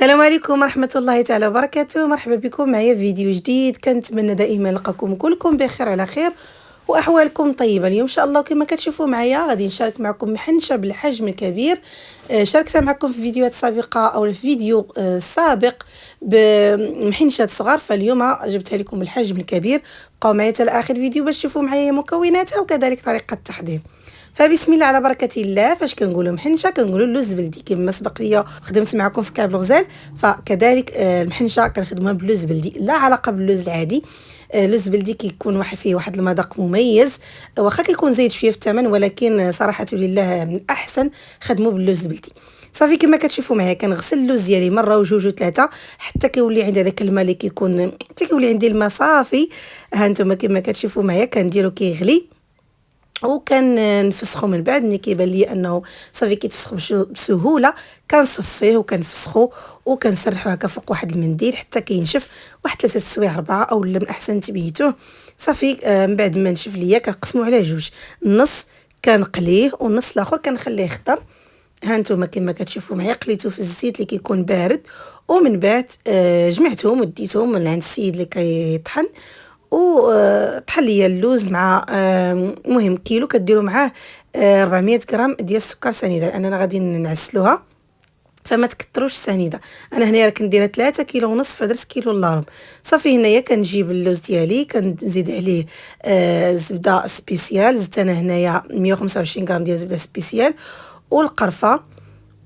السلام عليكم ورحمة الله تعالى وبركاته. مرحبا بكم معايا في فيديو جديد. كنتمنى دائما نلقاكم كلكم بخير على خير واحوالكم طيبه. اليوم ان شاء الله كما كتشوفوا معايا غادي نشارك معكم محنشه بالحجم الكبير. شاركتها معكم في فيديوهات سابقه او في فيديو سابق بمحنشات صغار، فاليوم جبتها لكم بالحجم الكبير. بقاو معايا حتى لاخر فيديو باش تشوفوا معايا مكوناتها وكذلك طريقه التحضير. فبسم الله على بركه الله. فاش كنقولوا محنشه كنقولوا اللوز بلدي، كما سبق ليا خدمت معكم في كعب الغزال، فكذلك المحنشه كنخدموها باللوز بلدي، لا علاقه باللوز العادي. اللوز بلدي كيكون فيه واحد المذاق مميز، واخا كيكون زايد شويه في الثمن، ولكن صراحه لله من الاحسن خدموا باللوز البلدي. صافي كما كتشوفوا معايا كنغسل اللوز ديالي مره وجوج وثلاثه حتى كيولي عندي هذاك الماء اللي كيكون حتى كيولي عندي الماء صافي. ها انتم كما كتشوفوا معايا كنديرو كيغلي وكنفسخو من بعد. ملي كيبان لي انه صافي كيتفسخ بسهوله كنصفيه وكنفسخو وكنسرحو هكا فوق واحد المنديل حتى كينشف واحد 3 سوايع 4، او من الاحسن تبيتوه صافي. من بعد ما نشف ليا كنقسمو على جوج، النص كنقليه والنص الاخر كنخليه يخضر. ها انتم كما كتشوفوا معايا قليتو في الزيت اللي كيكون بارد، ومن بعد جمعتهم وديتهم من عند السيد اللي كيطحن، وطحن ليا اللوز مع مهم كيلو كديروا معاه 400 غرام ديال السكر سنيده، لاننا غادي نعسلوها فما تكثروش السنيده. انا هنايا كنديرها 3 كيلو ونص فدرت كيلو الا ربع. صافي هنايا كنجيب اللوز ديالي كنزيد عليه زبده سبيسيال، زدت انا هنايا 125 غرام ديال زبده سبيسيال والقرفه،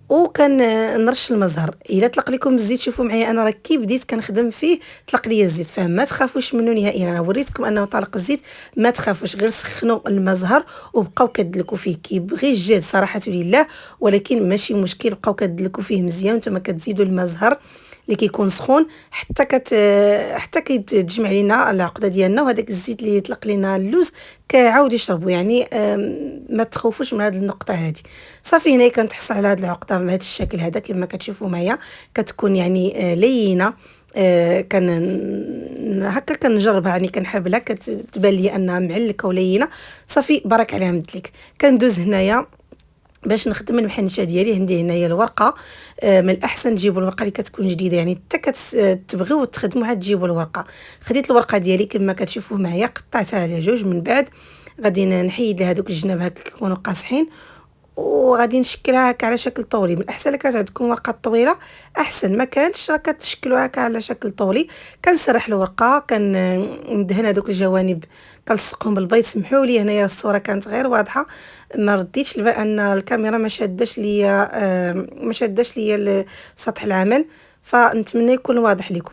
وكنرش المزهر. الا طلق لكم الزيت شوفوا معايا انا راه كي بديت كنخدم فيه طلق ليا الزيت، فما تخافوش منه نهائيا. انا وريتكم انه طلق الزيت، ما تخافوش، غير سخنوا المزهر وبقاو كدلكوا فيه. كيبغي الجهد صراحه لله، ولكن ماشي مشكل، بقاو كدلكوا فيه مزيان. نتوما كتزيدوا المزهر اللي كيكون سخون حتى كيتجمع لينا العقده ديالنا، وهذاك الزيت اللي يطلق لينا اللوز كيعاود يشربوا. يعني ما تخوفوش من هذه النقطه هذه. صافي هنا كنتحصل على هذه العقده بهذا الشكل هذا كما كتشوفوا معايا، كتكون يعني لينه. هكا كنجربها، يعني كنحربلها كتبان لي انها معلكه ولينه. صافي بارك عليها مدلك. كندوز هنايا باش نخدم المحنشه ديالي. عندي هنايا الورقه، من الاحسن تجيبوا الورقه اللي كتكون جديده، يعني حتى كتبغيو تخدموها تجيبوا الورقه. خديت الورقه ديالي كما كتشوفوا معايا قطعتها على جوج، من بعد غادي نحيد لها هذوك الجناب هكا كيكونوا قاصحين، وغادي نشكلها هكا على شكل طولي. من الاحسن كانت عندكم ورقه طويله احسن، ما كانتش راه كتشكلوها هكا على شكل طولي. كنسرح الورقه كندهن هذوك الجوانب كنلصقهم بالبيض. سمحوا لي هنايا الصوره كانت غير واضحه، ما رديتش لان الكاميرا ما شاداش ليا سطح العمل، فنتمنى يكون واضح لكم.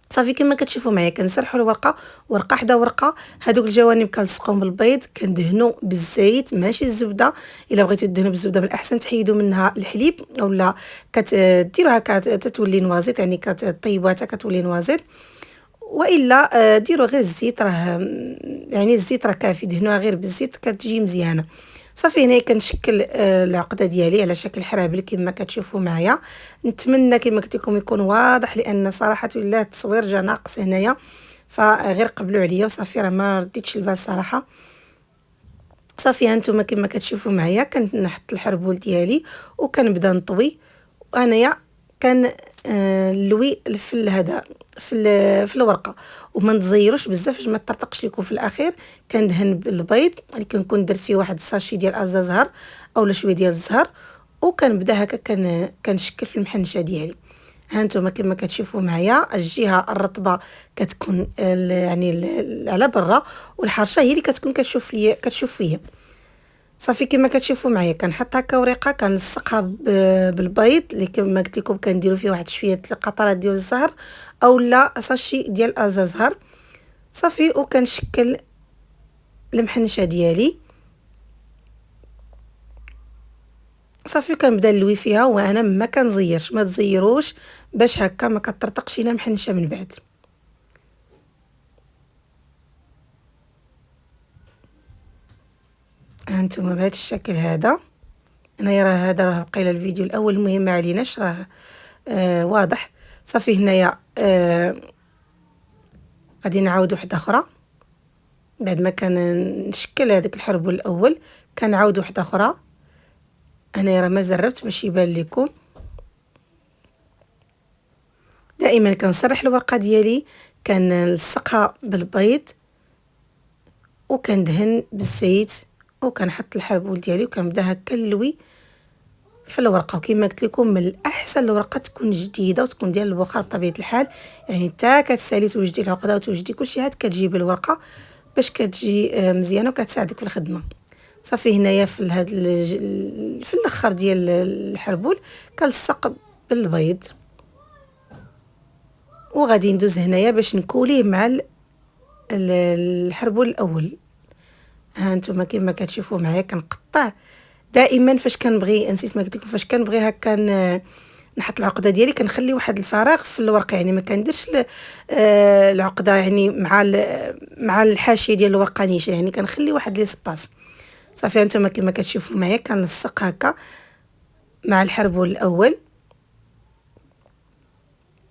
صافي كما كتشوفوا معايا كنسرحوا الورقه ورقه حدا ورقه. هذوك الجوانب كنلصقهم بالبيض، كندهنوا بالزيت ماشي الزبده. الا بغيتوا تدهنوا بالزبده من الاحسن تحيدوا منها الحليب، اولا كديروها تتولي نوازيط، يعني كطيبوها حتى كتولي نوازيط، والا ديروا غير الزيت. راه يعني الزيت راه كافي، دهنوها غير بالزيت كتجي مزيانه. صافي هنا كنشكل العقده ديالي على شكل حرابل كما كتشوفوا معايا. نتمنى كما قلت لكم يكون واضح، لان صراحه لله التصوير جا ناقص هنايا، فغير قبلوا عليا. وصافي راه ما رديتش البال صراحه. صافي هانتوما كما كتشوفوا معايا كنحط الحربول ديالي وكنبدا نطوي. وانايا نلوي الفل هذا في الورقه، وما نتزيروش بزاف باش ما تطرطقش لكم في الاخير. كندهن بالبيض اللي كنكون درت فيه واحد الساشي ديال الزهر اولا شويه ديال الزهر، وكنبدا هكا كنشكل في المحنشه ديالي. ها انتم كما كتشوفوا معايا الجهه الرطبه كتكون يعني على برا، والحرشه هي اللي كتكون كتشوف فيا. صافي كما كتشوفوا معايا كنحط هكا ورقه كنلصقها بالبيض اللي كما قلت لكم كنديروا فيه واحد شويه قطرات ديال الزهر اولا ساشي ديال الزهر. صافي وكنشكل المحنشه ديالي. صافي كنبدا نلوي فيها وانا ما كنزيرش، ما تزيروش باش هكا ما كطرطقش لينا محنشه من بعد. هانتوما بهذا الشكل هذا. انايا راه هذا راه بقى الفيديو الاول، المهم ما عليناش راه واضح. صافي هنايا غادي نعاود وحده اخرى بعد ما كان نشكل هذاك الحربول الاول، كنعاود وحده اخرى. هنايا راه ما زربت باش يبان لكم. دائما كنسرح الورقه ديالي، كنلصقها بالبيض وكندهن بالزيت وكنحط الحبول ديالي وكنبدا هكا نلوي في الورقه. وكما قلت لكم من الاحسن الورقه تكون جديده وتكون ديال البخار بطبيعه الحال، يعني حتى كتسالي توجدي العقده وتوجدي كلشي عاد كتجيبي الورقه باش كتجي مزيانه وكتساعدك في الخدمه. صافي هنايا في هذا في الاخر ديال الحربول كنلصق بالبيض وغادي ندوز هنايا باش نكوليه مع الحربول الاول. ها انتم كما كتشوفوا معايا كنقطع دائما فاش كنبغي، نسيت ما قلت لكم، فاش كنبغي هكا نحط العقده ديالي كنخلي واحد الفراغ في الورقه، يعني ما كنديرش العقده يعني مع الحاشيه ديال الورقه نيشان، يعني كنخلي واحد ليسباس. صافي انتم كما كتشوفوا معايا كنلصق هكا مع الحربول الاول،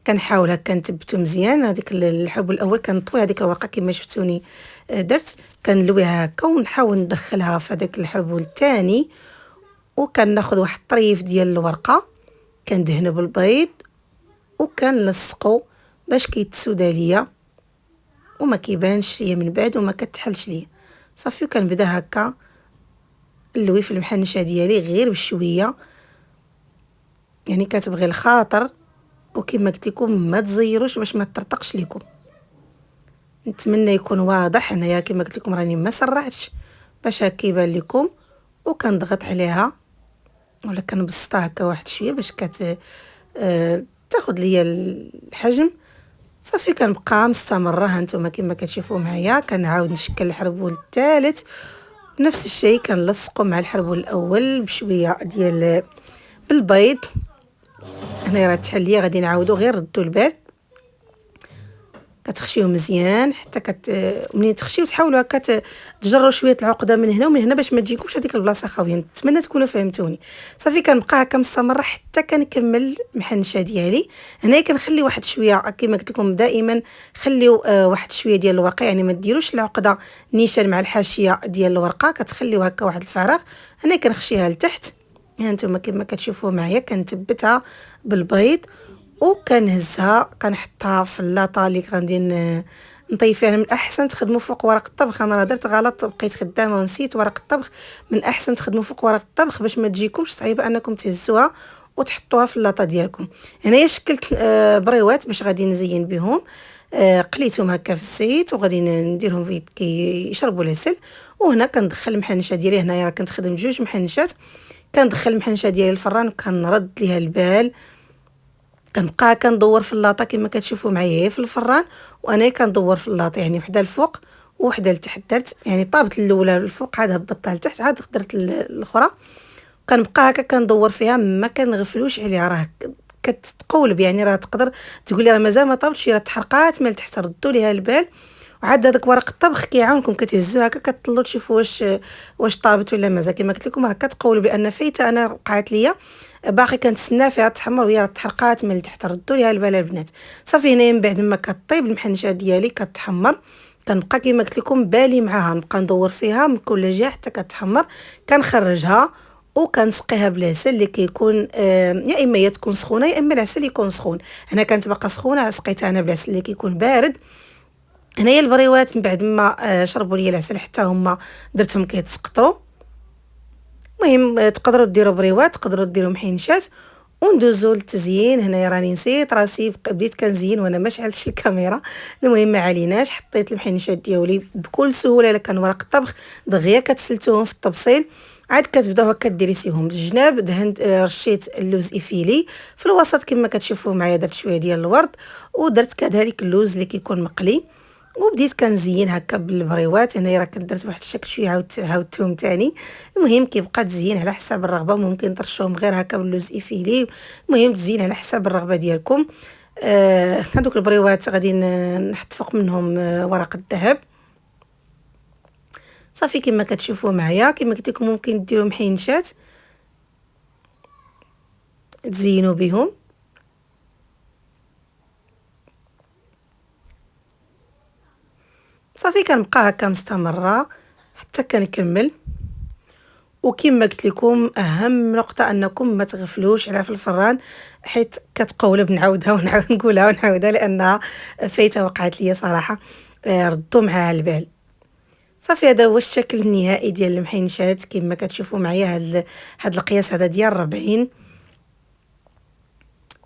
كنحاول هكا نثبتو مزيان. هذيك الحربول الاول كنطوي هذيك الورقه كما شفتوني درت، كنلويها هكا ونحاول ندخلها في هذاك الحربول الثاني، وكناخذ واحد الطريف ديال الورقه كندهنو بالبيض وكنلصقو باش كيتسودا ليا وما كيبانش ليا من بعد وما كتحلش ليا. صافي وكنبدا هكا نلوي في المحنشه ديالي غير بشويه، يعني كتبغي الخاطر، وكما قلت لكم ما تزيروش باش ما تطرطقش لكم. نتمنى يكون واضح. انايا كما قلت لكم راني ما سرعتش باش هكا يبان لكم، وكنضغط عليها ولا كنبسطها هكا واحد شويه باش تاخذ ليا الحجم. صافي كنبقى مستمره. ها نتوما كما كتشوفوا معايا كنعاود نشكل الحربول الثالث نفس الشيء، كنلصقوا مع الحربول الاول بشويه ديال بالبيض. هنا راه تحليه غادي نعاودو غير ردوا البال، كتخشيو مزيان حتى منين تخشيو تحاولوا هكا تجروا شويه العقده من هنا ومن هنا باش ما تجيكمش هذيك البلاصه خاويه. نتمنى تكونوا فهمتوني. صافي كنبقى هكا مستمره حتى كنكمل المحنشه ديالي. هنايا كنخلي واحد شويه كما قلت لكم دائما خليو واحد شويه ديال الورقه، يعني ما ديروش العقده نيشان مع الحاشيه ديال الورقه، كتخليو هكا واحد الفراغ. هنا كنخشيها لتحت. ها انتم كما كتشوفوا معايا كنثبتها بالبيض وكنهزها كنحطها في اللاطه اللي غادي نطيب فيها. من الاحسن تخدموا فوق ورق الطبخ، انا راه درت غلط بقيت خدامه ونسيت ورق الطبخ. من الاحسن تخدموا فوق ورق الطبخ باش ما تجيكمش صعيبه انكم تهزوها وتحطوها في اللاطه ديالكم. هنايا شكلت بريوات باش غادي نزين بهم، قليتهم هكا في الزيت وغادي نديرهم في كيشربوا العسل. وهنا كندخل المحنشه ديالي، هنايا راه كنخدم جوج محنشات، كندخل المحنشه ديالي الفران وكنرد ليها البال. كنبقى كندور في اللاطه كما كتشوفوا معايا في الفران، وانا كندور في اللاطه يعني وحده الفوق وحده لتحت. درت يعني طابت الاولى الفوق عاد هبطتها لتحت عاد درت الاخرى. كنبقى هكا كندور فيها ما كنغفلوش عليها، راه كتقولب يعني راه تقدر تقولي راه مازال ما طابتش، راه تحرقات من تحت، ردوا ليها البال. وعاد هذاك ورق الطبخ كيعاونكم كتهزوها هكا كتطلوا تشوفوا واش طابت ولا مازال. كما قلت لكم راه كتقولوا بان فايته انا وقعت ليا باقي كنتسنى فيها تحمر وهي تحرقات من تحت، ردوا ليها البال البنات. صافي هنايا من بعد ما كطيب المحنشه ديالي كتحمر، كنبقى كما قلت لكم بالي معاها، نبقى ندور فيها من كل جهه حتى كتحمر. كنخرجها وكنسقيها بالعسل اللي كيكون يا اما هي تكون سخونه يا اما العسل يكون سخون. هنا كانت باقا سخونه سقيتها انا بالعسل اللي كيكون بارد. هنايا البريوات من بعد ما شربوا لي العسل حتى هما درتهم كيتسقطروا. المهم تقدروا ديروا بريوات، تقدروا ديروا محينشات، وندوزوا للتزيين. هنايا راني نسيت راسي بديت كنزين وانا ما شعلتش الكاميرا. المهم ما عليناش، حطيت المحينشات ديالي بكل سهوله. الا كان ورق الطبخ دغيا كتسلتوهم في الطبسيل، عاد كتبداو هكا ديريسيهم بالجناب. دهنت رشيت اللوز افيلي في الوسط كما كتشوفوا معايا، درت شويه ديال الورد ودرت كذلك اللوز اللي كيكون مقلي، وبديت كنزين هكا بالبريوات. هنايا راه درت واحد الشكل شويه عاودتهم تاني. المهم كيبقى تزيين على حساب الرغبه، ممكن ترشوهم غير هكا باللوز افيلي، المهم تزين على حساب الرغبه ديالكم. هذوك البريوات غادي نحط فوق منهم ورق الذهب. صافي كما كتشوفوا معايا كما قلت لكم ممكن ديروا محينشات تزينوا بهم. صافي كنبقى هكا مستمره حتى كنكمل، وكما قلت لكم اهم نقطه انكم ما تغفلوش على في الفران، حيت كتقولب نعاودها ونعاود نقولها ونعاودها لانها فايته وقعت لي صراحه. ردوا معها البال. صافي هذا هو الشكل النهائي ديال المحينشات كما كتشوفوا معايا. هاد القياس هذا ديال 40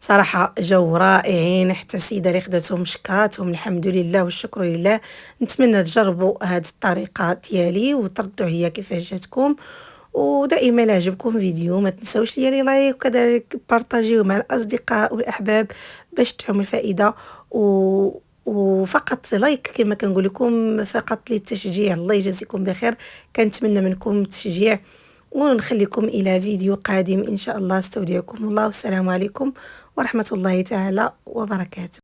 صراحه جاو رائعين، حتى السيده اللي خداتهم شكراتهم الحمد لله والشكر لله. نتمنى تجربوا هذه الطريقه ديالي وتردوا عليا كيفاش جاتكم. ودائما لا عجبكم فيديو ما تنساوش لي لايك وكذلك بارطاجيوه مع الاصدقاء والاحباب باش تعم الفائده. وفقط لايك كما كنقول لكم فقط للتشجيع. الله يجازيكم بخير، كنتمنى منكم التشجيع. ونخليكم الى فيديو قادم ان شاء الله. استودعكم الله والسلام عليكم ورحمه الله تعالى وبركاته.